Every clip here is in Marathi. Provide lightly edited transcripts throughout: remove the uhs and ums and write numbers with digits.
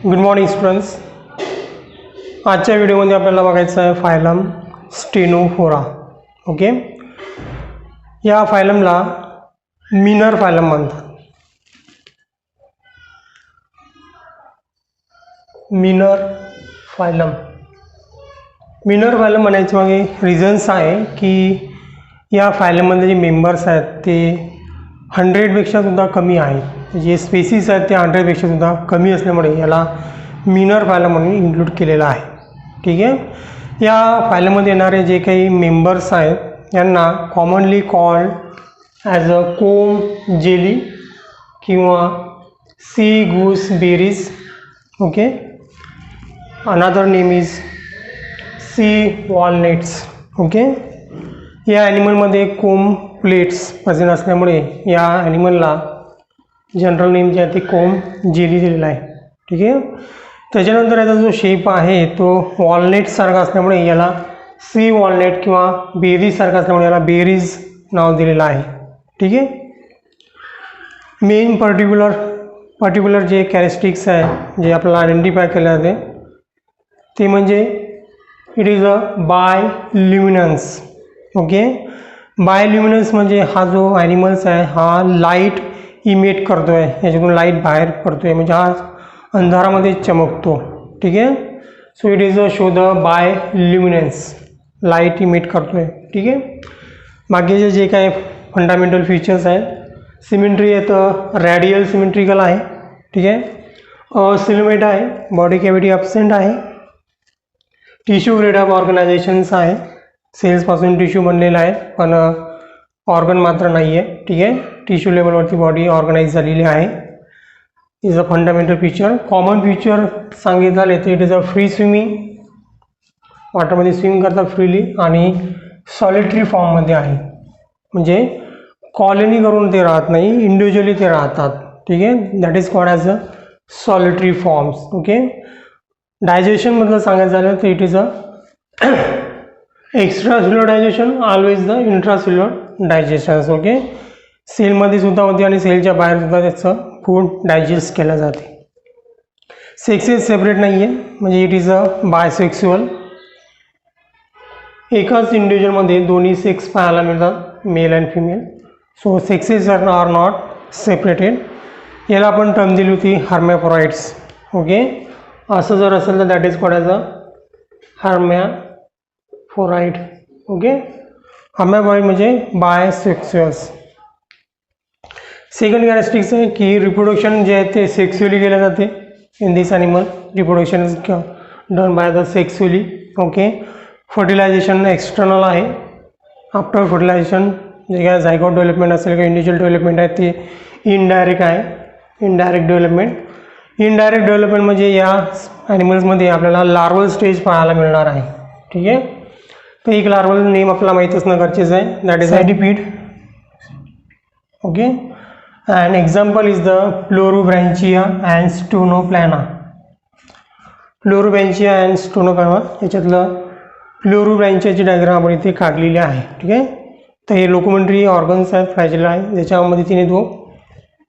Good morning students. आजच्या व्हिडिओमध्ये आपल्याला बघायचं आहे फायलम स्टेनोफोरा. ओके, या फायलमला मिनर फायलम म्हणतात. मिनर फायलम म्हणायचे मागे रिझन्स आहे की या फायलममध्ये जे मेंबर्स आहेत ते 100पेक्षा सुद्धा कमी आहेत. जे स्पेसिस आहेत ते 100पेक्षा सुद्धा कमी असल्यामुळे याला मिनर फायलम म्हणून इन्क्लूड केलेलं आहे. ठीक आहे. या फायलममध्ये येणारे जे काही मेंबर्स आहेत यांना commonly called as a comb jelly किंवा sea gooseberries. Okay, another name is sea walnuts. Okay, या ॲनिमलमध्ये कोम प्लेट्स प्रेझेंट असल्यामुळे या ॲनिमलला जनरल नेम जे आहे ते कोम जेली दिलेला आहे. ठीक आहे. त्याच्यानंतर याचा जो शेप आहे तो वॉलनटसारखा असल्यामुळे याला सी वॉलनट किंवा बेरीजसारखा असल्यामुळे याला बेरीज नाव दिलेलं आहे. ठीक आहे. मेन पर्टिक्युलर जे कॅरेक्टरिस्टिक्स आहे जे आपल्याला आयडेंटिफाय केले जाते ते म्हणजे इट इज अ बायल्युमिनन्स. ओके, बायल्युमिनन्स म्हणजे हा जो ॲनिमल्स आहे हा लाईट इमिट करतो आहे, याच्यातून लाईट बाहेर पडतो आहे, म्हणजे हा अंधारामध्ये चमकतो. ठीक आहे. So it is a show the bioluminescence, light emit करतो आहे. ठीक आहे. बाकीचे जे काय फंडामेंटल फीचर्स आहेत, सिमेट्री आहे तर रॅडियल सिमेट्रिकल आहे. ठीक आहे. सिल्युमेट आहे, बॉडी कॅव्हिटी ॲब्सेंट आहे, टिश्यू ग्रेड ऑफ ऑर्गनायझेशन्स आहे, सेल्सपासून टिश्यू बनलेला आहे पण ऑर्गन मात्र नाही आहे. ठीक आहे. टिश्यू लेवलवरती बॉडी ऑर्गनाइज झालेली आहे. Is a fundamental feature. Common feature सांगितलं झाले तर it is a free swimming, वॉटरमध्ये स्विम करतात फ्रीली आणि सॉलिटरी फॉर्ममध्ये आहे, म्हणजे कॉलनी करून ते राहत नाही, इंडिव्हिज्युअली ते राहतात. ठीक आहे. That is called as a solitary forms. Okay. डायजेशनमधलं सांगायचं झालं तर it is a extracellular digestion, always the intracellular digestion. Okay, सेलमध्ये सुद्धा होते आणि सेलच्या बाहेर सुद्धा त्याचं फूड डायजेस्ट केलं जाते. सेक्सेस सेपरेट नाही आहे, म्हणजे इट इज अ बायसेक्सुअल. एकाच इंडिव्हिज्युअलमध्ये दोन्ही सेक्स पाहायला मिळतात, male and female. So sexes are not separated. याला आपण टर्म दिली होती हर्मॅफ्रॉइड्स. ओके, असं जर असेल तर that is called as a hermaphrodite. Okay, hermaphrodite म्हणजे बायसेक्सुअल्स. सेकंड कॅरेक्टरिस्टिक्स आहे की रिप्रोडक्शन जे आहे ते सेक्स्युअली केलं जाते. In this animal reproduction is done by the sexually. Okay, fertilisation external आहे. आफ्टर फर्टिलायझेशन जे काय झायगोट डेव्हलपमेंट असेल किंवा इंडिव्हिज्युअल डेव्हलपमेंट आहे ते इनडायरेक्ट आहे, इनडायरेक्ट डेव्हलपमेंट. इनडायरेक्ट डेव्हलपमेंट म्हणजे या ॲनिमल्समध्ये आपल्याला लार्वल स्टेज पाहायला मिळणार आहे. ठीक आहे. तर एक लार्वल नेम आपल्याला माहीत असणं गरजेचं आहे, दॅट इज ॲडिपीड. Okay, and example is the Pleurobrancia and Stonoplana. Pleurobrancia and Stonoplana याच्यातलं Pleurobranciaची डायग्राम आपण इथे काढलेली आहे. ठीक आहे. तर हे लोकोमेंटरी ऑर्गन्स आहेत, फ्लॅजेला आहे, ज्याच्यामध्ये तिने तो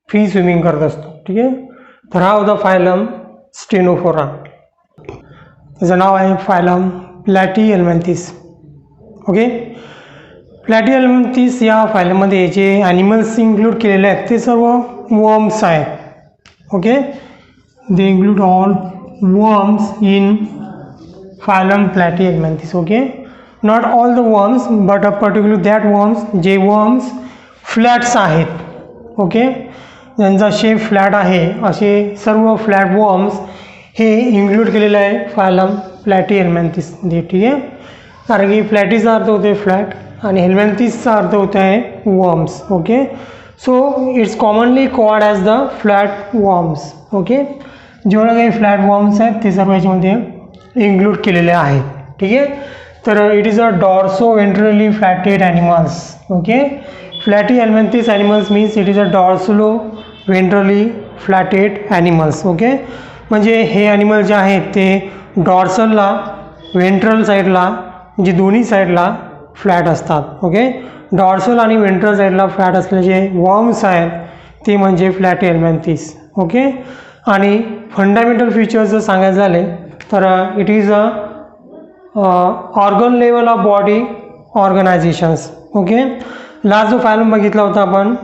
फ्री स्विमिंग करत असतो. ठीक आहे. तर हा होता फायलम स्टेनोफोरा. त्याचं नाव आहे फायलम प्लॅटीहेल्मिंथेस. ओके, प्लॅटीहेल्मिंथेस या फायलमध्ये जे ॲनिमल्स इन्क्लूड केलेले आहेत ते सर्व वर्म्स आहेत. Okay, they include all worms in phylum platyhelminthes. Okay, not all the worms but a particular that worms जे वर्म्स फ्लॅट्स आहेत. ओके, ज्यांचा शेप फ्लॅट आहे असे सर्व फ्लॅट वर्म्स हे इन्क्लूड केलेले आहे फायलम प्लॅटीहेल्मिंथेसमध्ये. ठीक आहे. कारण की फ्लॅटीचा अर्थ होते फ्लॅट आणि हेल्मिंथेसचा अर्थ होत आहे worms. Okay, so it's commonly called as the flat worms. Okay, जेवढे काही फ्लॅट वर्म्स आहेत ते सर्व याच्यामध्ये इन्क्लूड केलेले आहेत. ठीक आहे. तर it is a dorsoventrally flatted animals. Okay, platyhelminthes animals means it is a dorsally ventrally flatted animals. Okay, म्हणजे हे ॲनिमल जे आहेत ते डॉर्सलला, वेंट्रल साईडला म्हणजे दोन्ही साईडला फ्लॅट असतात. ओके, डॉर्सल आणि वेंट्रल साईडला फ्लॅट असलेले जे वर्म्स आहेत ते म्हणजे प्लॅटीहेल्मिंथेस. ओके, आणि फंडामेंटल फीचर्स जर सांगायचं झाले तर it is a organ level of body organisations. Okay, last जो फायलम बघितला होता आपण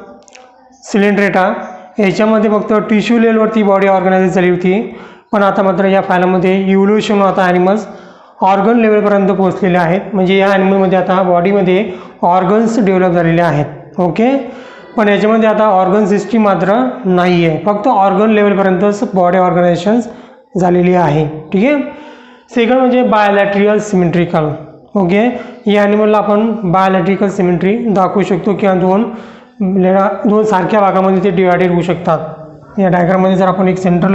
सिलेंड्रेटा, याच्यामध्ये फक्त टिश्यू लेवलवरती बॉडी ऑर्गनायझेशन झाली होती, पण आता मात्र या फायलमध्ये इव्होल्युशन होता ॲनिमल्स ऑर्गन लेवलपर्यंत पोहोचलेले आहेत. म्हणजे या ॲनिमलमध्ये आता बॉडीमध्ये ऑर्गन्स डेव्हलप झालेले आहेत. ओके, पण याच्यामध्ये आता ऑर्गन सिस्टीम मात्र नाही आहे, फक्त ऑर्गन लेवलपर्यंतच बॉडी ऑर्गनायझेशन्स झालेली आहे. ठीक आहे. सेकंड म्हणजे बायोलॅट्रियल सिमेट्रिकल. ओके, या ॲनिमलला आपण बायोलॅट्रिकल सिमेट्री दाखवू शकतो किंवा दोन सारख्या भागामध्ये ते डिवायडेड होऊ शकतात. या डायग्राममध्ये जर आपण एक सेंट्रल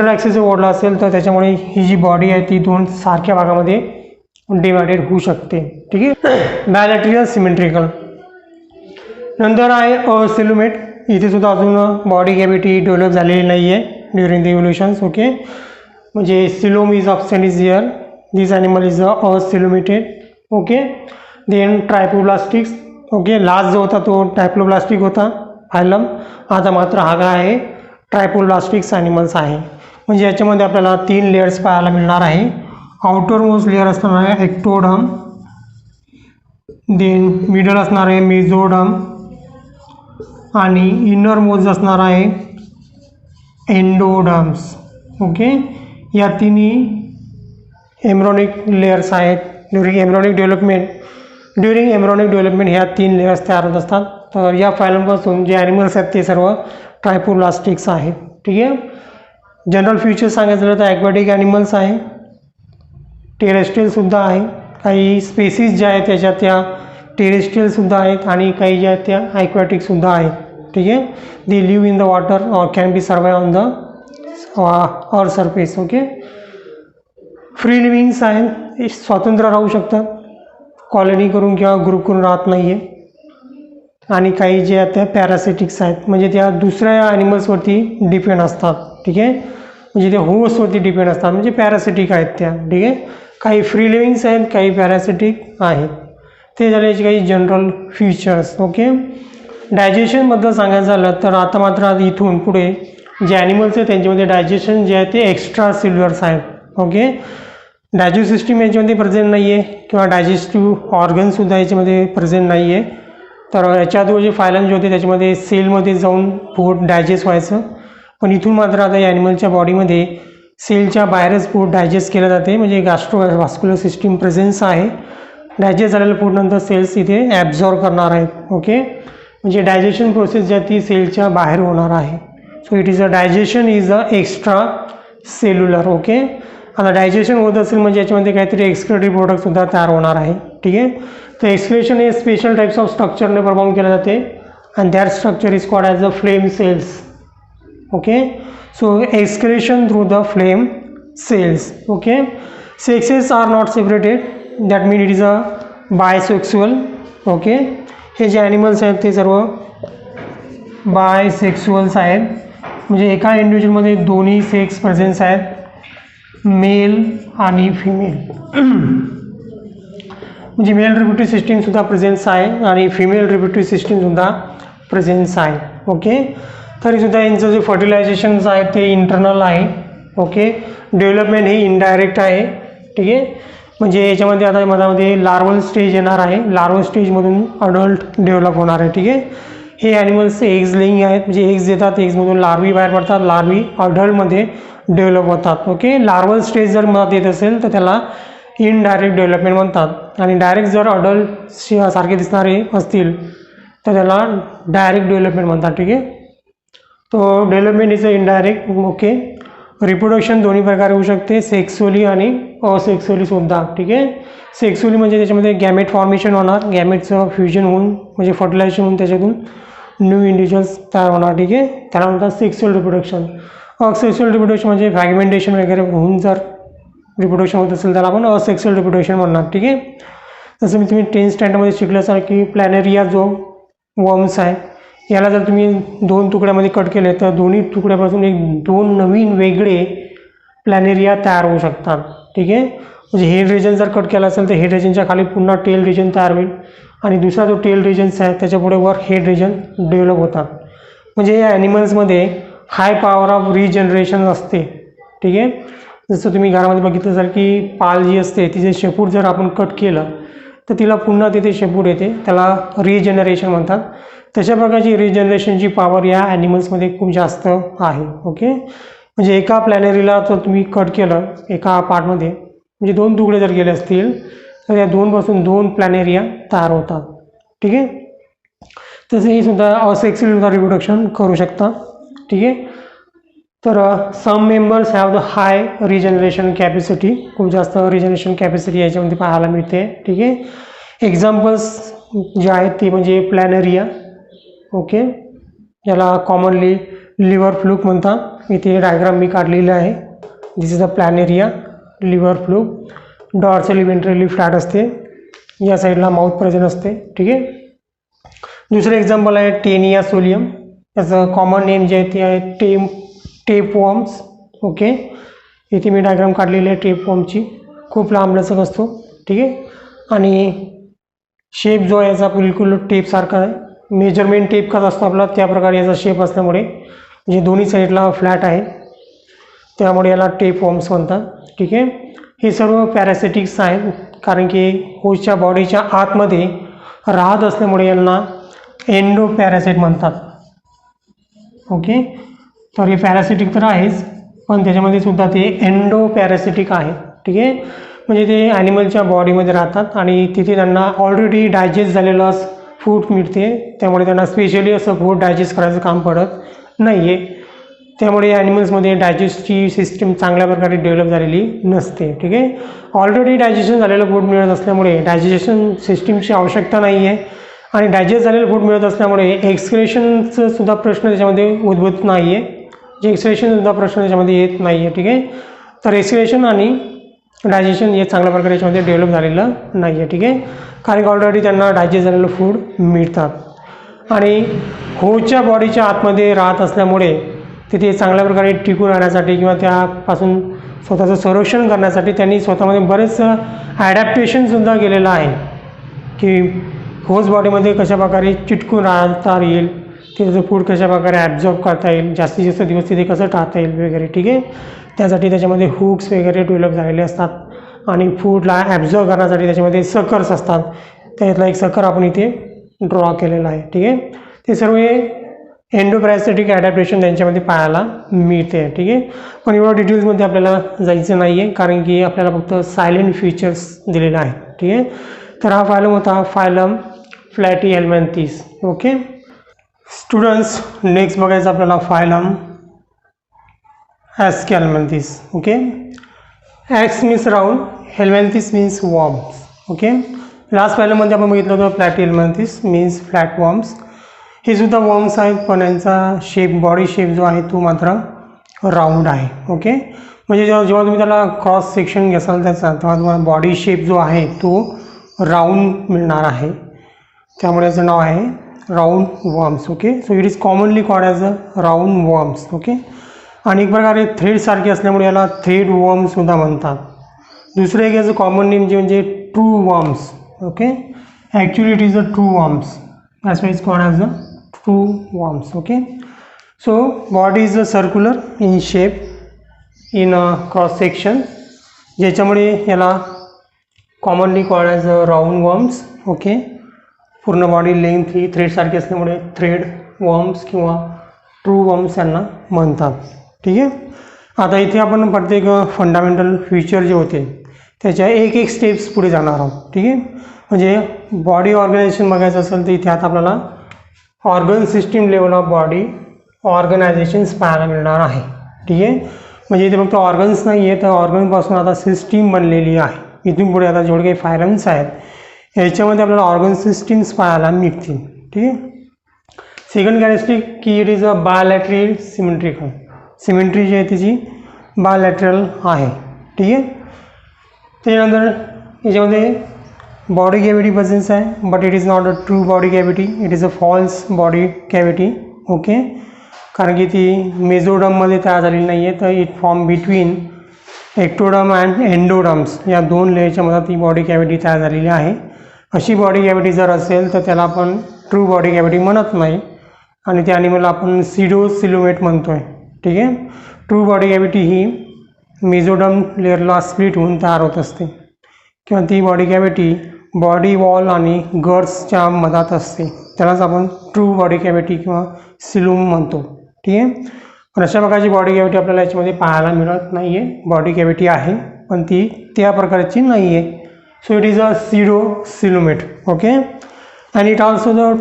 ॲक्सिस ओढला असेल तर त्याच्यामुळे ही जी बॉडी आहे ती दोन सारख्या भागामध्ये डिवायडेड होऊ शकते. ठीक आहे. बायोलॅट्रियल सिमेट्रिकल. नंतर आहे असिलोमेट. इथे सुद्धा अजून बॉडी कॅव्हिटी डेव्हलप झालेली नाही आहे ड्युरिंग द इव्होल्युशन्स. ओके, म्हणजे coelom is option is here. This animal is acoelomated. Okay, then triploblastics. Okay, last जो होता तो ट्रायपोब्लास्टिक होता फायलम, आता मात्र हा काय आहे ट्रायपोब्लास्टिक्स ॲनिमल्स आहे. म्हणजे याच्यामध्ये आपल्याला 3 लेयर्स पाहायला मिळणार आहे. आउटर मोस्ट लेअर असणार आहे एक्टोडम, देन मिडल असणार आहे मेझोडम आणि इनर मोस्ट असणार आहे एंडोडम्स. ओके, या तिन्ही एम्ब्रॉनिक लेयर्स आहेत. ड्युरिंग एम्ब्रॉनिक डेव्हलपमेंट ह्या 3 लेयर्स तयार होत असतात. तर या फायलमपासून जे ॲनिमल्स आहेत ते सर्व ट्रायपोब्लास्टिक्स आहेत. ठीक आहे. जनरल फीचर्स सांगायचं झालं तर ॲक्वॅटिक ॲनिमल्स आहे, टेरेस्ट्रियलसुद्धा आहे. काही स्पेसिस ज्या आहेत त्याच्यात त्या टेरेस्ट्रियलसुद्धा आहेत आणि काही ज्या आहेत त्या ॲक्वॅटिकसुद्धा आहेत. ठीक आहे. They live in the water or can be survive on the earth surface. Okay, free livings आहेत, स्वतंत्र राहू शकतात, कॉलनी करून किंवा ग्रुप करून राहत नाही आहे. आणि काही जे आहेत त्या पॅरासिटिक्स आहेत, म्हणजे त्या दुसऱ्या ॲनिमल्सवरती डिपेंड असतात. ठीक आहे, म्हणजे ते होस्टवरती डिपेंड असतात, म्हणजे पॅरासिटिक आहेत त्या. ठीक आहे. काही फ्री लिव्हिंग्स आहेत, काही पॅरासिटिक आहेत. ते झाले याचे काही जनरल फीचर्स. ओके, डायजेशनबद्दल सांगायचं झालं तर आता मात्र इथून पुढे जे ॲनिमल्स आहेत त्यांच्यामध्ये डायजेशन जे आहे ते एक्स्ट्रा सेल्युलर्स आहेत. ओके, डायजेस्टिव्ह सिस्टीम याच्यामध्ये प्रेझेंट नाही आहे किंवा डायजेस्टिव्ह ऑर्गनसुद्धा याच्यामध्ये प्रेझेंट नाही आहे. तर याच्या आधी जे फायलम जे होते त्याच्यामध्ये सेलमध्ये जाऊन फूड डायजेस्ट व्हायचं, पण इथून मात्र आता या ॲनिमलच्या बॉडीमध्ये सेलच्या बाहेरच फूड डायजेस्ट केलं जाते, म्हणजे गॅस्ट्रोव्हास्क्युलर सिस्टीम प्रेझेन्स आहे. डायजेस्ट झालेलं फूड नंतर सेल्स इथे ॲब्झॉर्ब करणार आहेत. ओके, म्हणजे डायजेशन प्रोसेस ज्या ती सेलच्या बाहेर होणार आहे. So it is digestion is a extra cellular. Okay, आता डायजेशन होत असेल म्हणजे याच्यामध्ये काहीतरी एक्सक्रेटरी प्रोडक्टसुद्धा तयार होणार आहे. ठीक आहे. तर एक्सक्रेशन हे स्पेशल टाईप्स ऑफ स्ट्रक्चरने परफॉर्म केलं जाते and that structure is called as a flame cells. Okay, so excretion through the flame cells. Okay, sexes are not separated, that mean it is a bisexual. Okay, हे जे ॲनिमल्स आहेत ते सर्व बायसेक्सुअल्स आहेत, म्हणजे एका इंडिव्हिज्युअलमध्ये दोन्ही सेक्स प्रेझेन्स आहेत, मेल आणि फिमेल. म्हणजे मेल रिप्रोडक्टिव्ह सिस्टीमसुद्धा प्रेझेन्स आहे आणि फिमेल रिप्रोडक्टिव्ह सिस्टीमसुद्धा प्रेझेन्स आहे. ओके, तरीसुद्धा यांचं जे फर्टिलायझेशन्स आहे ते इंटरनल आहे. ओके, डेव्हलपमेंट हे इनडायरेक्ट आहे. ठीक आहे, म्हणजे याच्यामध्ये आता मधामध्ये लार्वल स्टेज येणार आहे, लार्वल स्टेजमधून अडल्ट डेव्हलप होणार आहे. ठीक आहे, हे ॲनिमल्स एग्ज लेईंग आहेत, म्हणजे एग्ज देतात, एग्जमधून लार्वी बाहेर पडतात, लार्वी अडल्टमध्ये डेव्हलप होतात. ओके, लार्वल स्टेज जर मधात येत असेल तर त्याला इनडायरेक्ट डेव्हलपमेंट म्हणतात आणि डायरेक्ट जर अडल्ट सारखे दिसणारे असतील तर त्याला डायरेक्ट डेव्हलपमेंट म्हणतात. ठीक आहे, तो development is a indirect. Okay, reproduction दोन्ही प्रकारे होऊ शकते, सेक्सुअली आणि असेक्सुअलीसुद्धा. ठीक आहे, सेक्सुअली म्हणजे त्याच्यामध्ये गॅमेट फॉर्मेशन होणार, गॅमेटचं फ्युजन होऊन म्हणजे फर्टिलायझेशन होऊन त्याच्यातून न्यू इंडिव्हिज्युअल्स तयार होणार. ठीक आहे, त्याला म्हणतात सेक्सुअल रिप्रोडक्शन. असेक्सुअल रिप्रोडक्शन म्हणजे फ्रॅगमेंटेशन वगैरे होऊन जर रिप्रोडक्शन होत असेल त्याला आपण असेक्सुअल रिप्रोडक्शन म्हणणार. ठीक आहे, जसं मी तुम्ही 10th स्टँडर्डमध्ये शिकलं असाल की प्लॅनेरिया जो वर्म्स आहे याला जर तुम्ही 2 तुकड्यामध्ये कट केले तर दोन्ही तुकड्यापासून 2 नवीन वेगळे प्लॅनेरिया तयार होऊ शकतात. ठीक आहे, म्हणजे हेड रिजन जर कट केला असेल तर हेड रिजनच्या खाली पुन्हा टेल रिजन तयार होईल आणि दुसरा जो टेल रिजन्स आहे त्याच्यापुढे वर हेड रिजन डेव्हलप होतात. म्हणजे या ॲनिमल्समध्ये हाय पॉवर ऑफ रिजनरेशन असते, ठीक आहे. जसं तुम्ही घरामध्ये बघितलं असाल की पाल जी असते तिचे शेपूट जर आपण कट केलं तर तिला पुन्हा तिथे शेपूट येते, त्याला रिजनरेशन म्हणतात. तशा प्रकारची रिजनरेशनची पॉवर या ॲनिमल्समध्ये खूप जास्त आहे. ओके, म्हणजे एका प्लॅनरीला जर तुम्ही कट केलं एका पार्टमध्ये, म्हणजे 2 तुकडे जर गेले असतील तर या 2पासून 2 प्लॅनेरिया तयार होतात, ठीक आहे. तसं हे सुद्धा असेक्सुअल सुद्धा रिप्रोडक्शन करू शकता, ठीक आहे. तर some members have the high regeneration capacity, खूप जास्त रिजनरेशन कॅपॅसिटी याच्यामध्ये पाहायला मिळते, ठीक आहे. एक्झाम्पल्स जे आहेत ते म्हणजे प्लॅनेरिया, ओके, याला कॉमनली लिव्हर फ्लूक म्हणतात. इथे डायग्राम मी काढलेला आहे. This is the planaria, liver fluke. Dorsally ventrally flat असते, या साईडला माउथ प्रेझेंट असते, ठीक आहे. दुसरं एक्झाम्पल आहे टेनिया सोलियम, त्याचं कॉमन नेम जे आहे ते आहे टेपवॉर्म्स. ओके, इथे मी डायग्राम काढलेली आहे टेपवॉर्मची. खूप लांब लचक असतो, ठीक आहे. आणि शेप जो आहे याचा बिलकुल टेपसारखा आहे. मेजरमेंट टेप कसा असतो आपला त्या प्रकारे याचा शेप असल्यामुळे, म्हणजे दोन्ही साईडला फ्लॅट आहे त्यामुळे याला टेपवॉर्म्स म्हणतात, ठीक आहे. हे सर्व पॅरासिटिक्स आहेत, कारण की होस्टच्या बॉडीच्या आतमध्ये राहत असल्यामुळे यांना एंडो पॅरासाइट म्हणतात. ओके, तर हे पॅरासिटिक तर आहेच, पण त्याच्यामध्ये सुद्धा ते एंडो पॅरासिटिक आहे, ठीक आहे. म्हणजे ते ॲनिमलच्या बॉडीमध्ये राहतात आणि तिथे त्यांना ऑलरेडी डायजेस्ट झालेलं फूड मिळते, त्यामुळे त्यांना स्पेशली असं फूड डायजेस्ट करायचं काम पडत नाही आहे. त्यामुळे ॲनिमल्समध्ये डायजेस्टची सिस्टीम चांगल्या प्रकारे डेव्हलप झालेली नसते, ठीक आहे. ऑलरेडी डायजेशन झालेलं फूड मिळत असल्यामुळे डायजेशन सिस्टीमची आवश्यकता नाही आहे आणि डायजेस्ट झालेलं फूड मिळत असल्यामुळे एक्सक्रेशनचं सुद्धा प्रश्न त्याच्यामध्ये उद्भवत नाही आहे, जे एक्सक्रेशनसुद्धा प्रश्न त्याच्यामध्ये येत नाही आहे, ठीक आहे. तर एक्सक्रेशन आणि डायजेशन हे चांगल्या प्रकारे याच्यामध्ये डेव्हलप झालेलं नाही आहे, ठीक आहे, कारण की ऑलरेडी त्यांना डायजेस्ट झालेलं फूड मिळतात. आणि होस्टच्या बॉडीच्या आतमध्ये राहत असल्यामुळे तिथे चांगल्या प्रकारे टिकून राहण्यासाठी किंवा त्यापासून स्वतःचं संरक्षण करण्यासाठी त्यांनी स्वतःमध्ये बरेच ॲडॅप्टेशनसुद्धा केलेलं आहे, की होस्ट बॉडीमध्ये कशा प्रकारे चिटकून राहता येईल, त्याचं फूड कशा प्रकारे ॲब्झॉर्ब करता येईल, जास्तीत जास्त दिवस तिथे कसं टाळता येईल वगैरे, ठीक आहे. त्यासाठी त्याच्यामध्ये हुक्स वगैरे डेव्हलप झालेले असतात आणि फूडला ॲब्झॉर्ब करण्यासाठी त्याच्यामध्ये सकर्स असतात. त्यातला एक सकर आपण इथे ड्रॉ केलेला आहे, ठीक आहे. ते सर्व एंडोपॅरासिटिक ॲडॅप्टेशन त्यांच्यामध्ये पाहायला मिळते, ठीक आहे. पण एवढं डिटेल्समध्ये आपल्याला जायचं नाही आहे, कारण की आपल्याला फक्त सायलेंट फीचर्स दिलेले आहेत, ठीक आहे. तर हा फायलम होता phylum platyhelminthes. Okay students, next बघायचं आपल्याला फायलम ॲस्केल्मिंथेस. ओके, ॲक्स means round, helminthes means worms. Okay, last फायलममध्ये आपण बघितलं होतं प्लॅटीहेल्मिंथेस मीन्स फ्लॅट वॉर्म्स. हे सुद्धा वॉर्म्स आहेत, पण यांचा शेप, बॉडी शेप जो आहे तो मात्र राऊंड आहे. ओके, म्हणजे जेव्हा तुम्ही त्याला क्रॉस सेक्शन घ्याल त्याचा, तेव्हा तुम्हाला बॉडी शेप जो आहे तो राऊंड मिळणार आहे, त्यामुळे याचं नाव आहे round worms. Okay, so it is commonly called as a round worms. Okay, आणि एक प्रकारे थ्रेडसारखे असल्यामुळे याला थ्रेड वॉर्म्ससुद्धा म्हणतात. दुसरं एक याचं कॉमन नेम जे म्हणजे true worms. Okay, actually it is a true worms, that's why is called as a true worms. Okay, so body is a circular in shape in a cross section, ज्याच्यामुळे याला कॉमनली कॉल्ड ॲज अ राऊंड वॉर्म्स. ओके, पूर्ण बॉडी लेंथ ही थ्रेडसारखी असल्यामुळे थ्रेड वॉर्म्स किंवा ट्रू वॉर्म्स यांना म्हणतात, ठीक आहे. आता इथे आपण प्रत्येक फंडामेंटल फीचर जे होते त्याच्या एक स्टेप्स पुढे जाणार आहोत, ठीक आहे. म्हणजे बॉडी ऑर्गनायझेशन बघायचं असेल तर इथे आता आपल्याला organ system level of body organisations पाहायला मिळणार आहे, ठीक आहे. म्हणजे इथे फक्त ऑर्गन्स नाही आहे, तर ऑर्गनपासून आता सिस्टीम बनलेली आहे. इथून पुढे आता जेवढे काही फायलम्स आहेत याच्यामध्ये आपल्याला ऑर्गन सिस्टीम्स पाहायला मिळतील, ठीक आहे. सेकंड कॅरेक्टरिस्टिक की it is a bilateral symmetrical, symmetry जी आहे त्याची बायलॅटरल आहे, ठीक आहे. त्यानंतर याच्यामध्ये बॉडी कॅव्हिटी प्रेझेन्स आहे, but it is not a true body cavity, it is a false body cavity. Okay, कारण की ती मेझोडममध्ये तयार झालेली नाही आहे, तर it form between ectoderm and endoderms या 2 लेयरच्या मध्ये ती बॉडी कॅव्हिटी तयार झालेली आहे. अशी बॉडी कॅव्हिटी जर असेल तर त्याला आपण ट्रू बॉडी कॅव्हिटी म्हणत नाही आणि त्या ॲनिमलला आपण सिडोसिलुएट म्हणतो आहे, ठीक आहे. ट्रू बॉडी कॅव्हिटी ही मेझोडर्म लेअरला स्प्लिट होऊन तयार होत असते किंवा ती बॉडी कॅव्हिटी बॉडी वॉल आणि गट्सच्या मधात असते, त्यालाच आपण ट्रू बॉडी कॅव्हिटी किंवा सिलूम म्हणतो. ठीक आहे. पण अशा प्रकारची बॉडी कॅव्हिटी आपल्याला याच्यामध्ये पाहायला मिळत नाही आहे. बॉडी कॅव्हिटी आहे पण ती त्या प्रकारची नाही आहे. So it is a pseudocoelomate. Okay. And it also the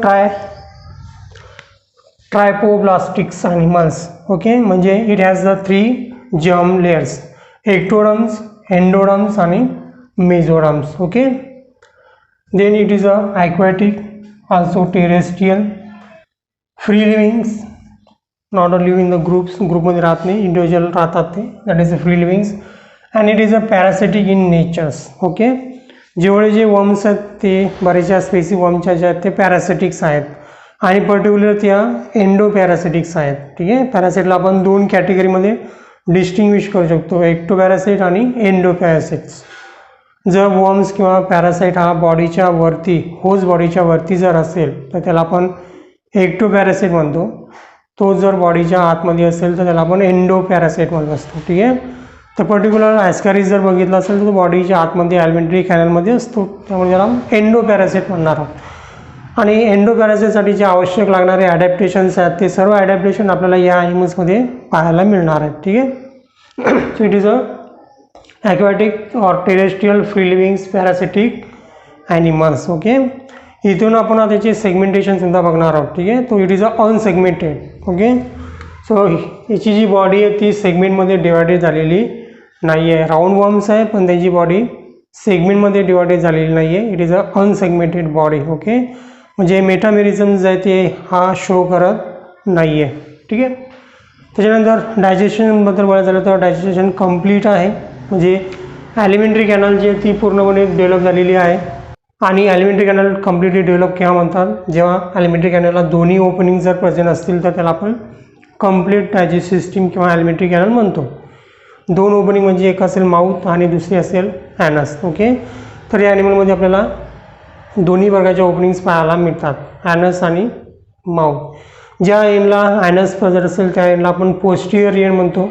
triploblastics animals. Okay. म्हणजे it has the 3 germ layers, ectoderms, endoderms आणि mesoderms. Okay. Then it is a aquatic, also terrestrial, free livings, not live in the ग्रुपमध्ये राहत नाही, इंडिव्हिज्युअल राहतात ते, that is a free livings. And it is a parasitic in natures. Okay. जेवढे जे वर्म्स आहेत ते बऱ्याचशा स्पेसिफिक वर्मच्या ज्या आहेत ते पॅरासिटिक्स आहेत आणि पर्टिक्युलर त्या एंडो पॅरासिटिक्स आहेत. ठीक आहे. पॅरासिटला आपण 2 कॅटेगरीमध्ये डिस्टिंग्विश करू शकतो, एक्टो पॅरासाइट आणि एंडो पॅरासिट्स. जर वर्म्स किंवा पॅरासाइट हा बॉडीच्या वरती, होस्ट बॉडीच्या वरती जर असेल तर त्याला आपण एक्टो पॅरासाइट म्हणतो. तो जर बॉडीच्या आतमध्ये असेल तर त्याला आपण एंडो पॅरासाइट म्हणत असतो. ठीक आहे. तर पर्टिक्युलर ॲस्कॅरिस जर बघितला असेल तर तो बॉडीच्या आतमध्ये ॲलिमेंटरी कॅनलमध्ये असतो, त्यामुळे त्याला एंडो पॅरासाइट म्हणणार आहोत. आणि एंडो पॅरासाइटसाठी जे आवश्यक लागणारे ॲडॅप्टेशन्स आहेत ते सर्व ॲडॅप्टेशन आपल्याला या ॲनिमल्समध्ये पाहायला मिळणार आहेत. ठीक आहे. So it is a aquatic or terrestrial free living parasitic animals. Okay. इथून आपण आता त्याचे सेगमेंटेशन सुद्धा बघणार आहोत. ठीक आहे. तो it is a unsegmented. Okay. So याची जी बॉडी आहे ती सेगमेंटमध्ये डिवायडेड झालेली नाही आहे. राऊंड वर्म्स आहे पण त्याची बॉडी सेगमेंटमध्ये डिवायडेड झालेली नाही आहे. It is a unsegmented body. Okay. म्हणजे मेटामेरिझम जे आहे ते हा शो करत नाही आहे. ठीक आहे. त्याच्यानंतर डायजेशनबद्दल बोलायचं झालं तर डायजेशन कम्प्लीट आहे, म्हणजे ॲलिमेंटरी कॅनल जी आहे ती पूर्णपणे डेव्हलप झालेली आहे. आणि ॲलिमेंटरी कॅनल कम्प्लिटली डेव्हलप केव्हा म्हणतात, जेव्हा ॲलिमेंटरी कॅनलला दोन्ही ओपनिंग जर प्रेझेंट असतील तर त्याला आपण कम्प्लीट डायजेस्ट सिस्टीम किंवा ॲलिमेंटरी कॅनल म्हणतो. 2 ओपनिंग म्हणजे एक असेल माउथ आणि दुसरी असेल ॲनस. ओके. तर या ॲनिमलमध्ये आपल्याला दोन्ही प्रकारच्या ओपनिंग्स पाहायला मिळतात, ॲनस आणि माउथ. ज्या एंडला ॲनस प्रेझेंट असेल त्या एंडला आपण पोस्टिरियर एंड म्हणतो.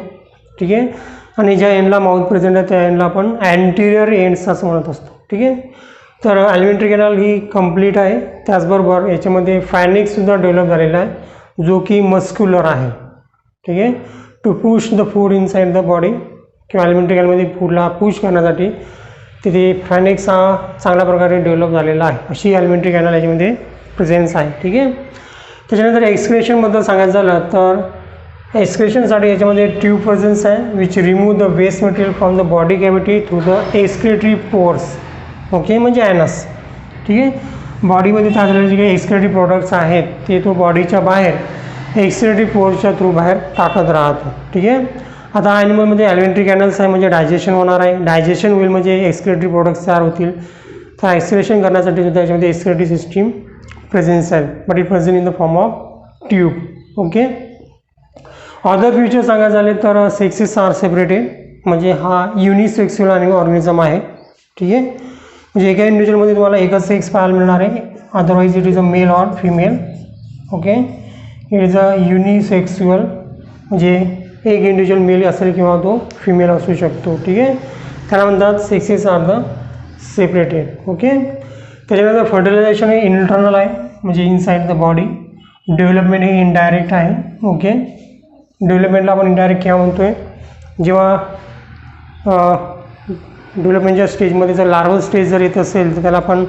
ठीक आहे. आणि ज्या एंडला माउथ प्रेझेंट आहे त्या एंडला आपण अँटिरियर एंड्स असं म्हणत असतो. ठीक आहे. तर ॲलिमेंटरी कॅनल ही कम्प्लीट आहे. त्याचबरोबर याच्यामध्ये फायनिक्ससुद्धा डेव्हलप झालेला आहे जो की मस्क्युलर आहे. ठीक आहे. To push the food inside the body किंवा ॲलिमेंटरी कॅनलमध्ये फूडला पुश करण्यासाठी तिथे फायनिक्स हा चांगल्या प्रकारे डेव्हलप झालेला आहे. अशी ॲलिमेंटरी कॅनल याच्यामध्ये प्रेझेन्स आहे. ठीक आहे. त्याच्यानंतर एक्सक्रेशनबद्दल सांगायचं झालं तर एक्सक्रेशनसाठी याच्यामध्ये ट्यूब प्रेझेन्स आहे which remove the waste material from the body cavity through the excretory pores. Okay. म्हणजे ॲनस. ठीक आहे. बॉडीमध्ये तयार झालेले जे काही एक्सक्रेटरी प्रोडक्ट्स आहेत ते तो बॉडीच्या बाहेर एक्सक्रेटरी पोर्सच्या थ्रू बाहेर टाकत राहतो. ठीक आहे. आता ॲनिमलमध्ये ॲलिमेंटरी कॅनल्स आहे म्हणजे डायजेशन होणार आहे. डायजेशन होईल म्हणजे एक्सक्रेटरी प्रोडक्ट्स तयार होतील. तर एक्सक्रेशन करण्यासाठी सुद्धा याच्यामध्ये एक्सक्रेटरी सिस्टीम प्रेझेन्स आहे, but it present in the form of tube. Okay. Other feature सांगायचं झाले तर सेक्सेस आर सेपरेटेड, म्हणजे हा युनिसेक्स्युअल आणि ऑर्गॅनिझम आहे. ठीक आहे. म्हणजे एका इंडिव्हिज्युअलमध्ये तुम्हाला एकच सेक्स पाहायला मिळणार आहे, otherwise it is a male or female. Okay. It is a unisexual म्हणजे एक इंडिव्हिज्युअल मेल असेल किंवा तो फिमेल असू शकतो. ठीक आहे. त्याला म्हणतात sexes are the separated. Okay. त्याच्यानंतर फर्टिलायझेशन हे इंटरनल आहे म्हणजे इनसाइड द बॉडी. डेव्हलपमेंट हे इनडायरेक्ट आहे. ओके. डेव्हलपमेंटला आपण इनडायरेक्ट केव्हा म्हणतो आहे, जेव्हा डेव्हलपमेंटच्या स्टेजमध्ये जर लार्वल स्टेज जर येत असेल तर त्याला आपण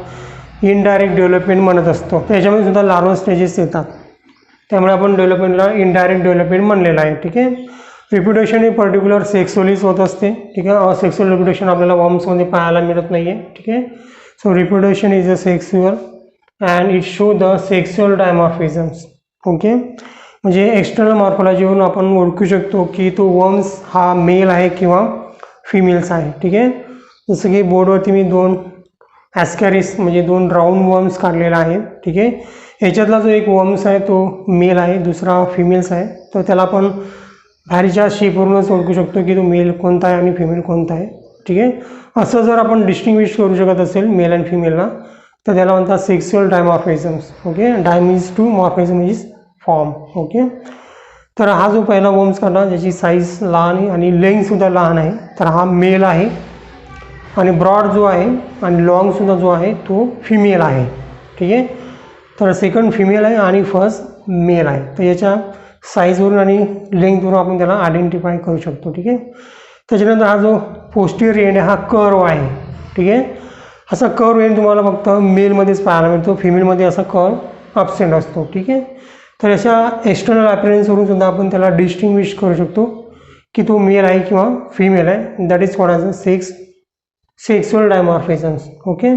इनडायरेक्ट डेव्हलपमेंट म्हणत असतो. त्याच्यामध्ये सुद्धा लार्वल स्टेजेस येतात, त्यामुळे आपण डेव्हलपमेंटला इनडायरेक्ट डेव्हलपमेंट म्हणलेलं आहे. ठीक आहे. रिप्युटेशन हे पर्टिक्युलर सेक्सुअलीच होत असते. ठीक आहे. सेक्सुअल रिप्युटेशन आपल्याला वॉर्म्समध्ये पाहायला मिळत नाही आहे. ठीक आहे. So reputation is a sexual and it show the sexual dimorphisms. Okay. म्हणजे एक्सटर्नल मॉर्फॉलॉजीवरून आपण ओळखू शकतो की तो वर्म्स हा मेल आहे किंवा फिमेल्स आहे. ठीक आहे. जसं की बोर्डवरती मी 2 ॲस्कॅरिस म्हणजे 2 राऊंड वर्म्स काढलेला आहे. ठीक आहे. ह्याच्यातला जो एक वर्म्स आहे तो मेल आहे, दुसरा फिमेल्स आहे. तर त्याला आपण बाहेरच्या शेपवरूनच ओळखू शकतो की तो मेल कोणता आहे आणि फिमेल कोणता आहे. ठीक आहे. असं जर आपण डिस्टिंग्विश करू शकत असेल मेल अँड फिमेलला तर त्याला म्हणतात sexual dimorphisms. Okay. Di means two, morphism is form. Okay. तर हा जो पहिला वॉर्म्स काढला ज्याची साईज लहान आहे आणि लेंथसुद्धा लहान आहे, तर हा मेल आहे. आणि ब्रॉड जो आहे आणि लॉंगसुद्धा जो आहे तो फिमेल आहे. ठीक आहे, तर सेकंड फिमेल आहे आणि फर्स्ट मेल आहे. तर याच्या साईजवरून आणि लेंथवरून आपण त्याला आयडेंटिफाय करू शकतो. ठीक आहे, त्याच्यानंतर हा जो पोस्टीरियर एंड आहे हा कर्व आहे. ठीक आहे, असा कर्व एंड तुम्हाला फक्त मेलमध्येच पाहायला मिळतो, फिमेलमध्ये असा कर्व ॲब्सेंट असतो. ठीक आहे, तर अशा एक्सटर्नल अपीअरन्सवरून सुद्धा आपण त्याला डिस्टिंग्विश करू शकतो की तो मेल आहे किंवा फिमेल आहे. That is called as sexual dimorphisms. Okay,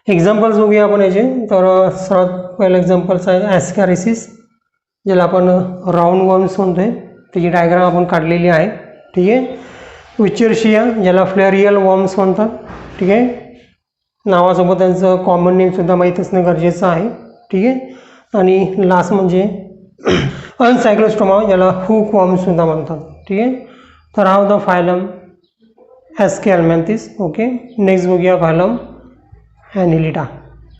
examples बघूया आपण याचे. तर सर्वात पहिलं एक्झाम्पल्स आहे ॲस्कॅरिसिस, ज्याला आपण राऊंड वॉर्म्स म्हणतोय, त्याची डायग्राम आपण काढलेली आहे. ठीक आहे, विचरशिया ज्याला फ्लेरियल वॉर्म्स म्हणतात. ठीक आहे, नावासोबत त्यांचं कॉमन नेमसुद्धा माहीत असणं गरजेचं आहे. ठीक आहे, आणि लास्ट म्हणजे अनसायक्लोस्टोमा ज्याला हुक वॉर्म्ससुद्धा म्हणतात. ठीक आहे, तर हा होता फायलम ॲस्कॅलमॅन्थिस. ओके, नेक्स्ट बघूया फायलम ॲनिलिडा.